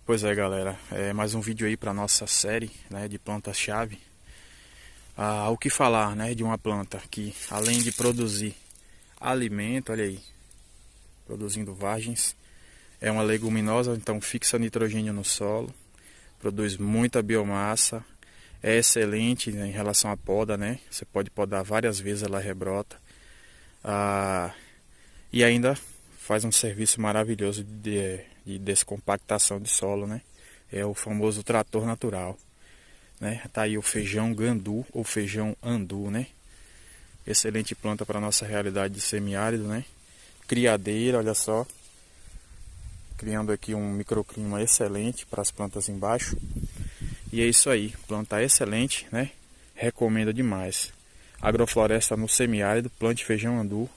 Pois é, galera, mais um vídeo aí para nossa série, né, de plantas-chave. O que falar, né, de uma planta que, além de produzir alimento, olha aí, produzindo vagens, é uma leguminosa, então fixa nitrogênio no solo, produz muita biomassa, é excelente, né, em relação à poda, né, você pode podar várias vezes, ela rebrota, e ainda faz um serviço maravilhoso de descompactação de solo, né? É o famoso trator natural, né? Tá aí o feijão gandu ou feijão andu, né? Excelente planta para nossa realidade de semiárido, né? Criadeira, olha só, criando aqui um microclima excelente para as plantas embaixo. E é isso aí, planta excelente, né? Recomendo demais. Agrofloresta no semiárido, plante feijão andu.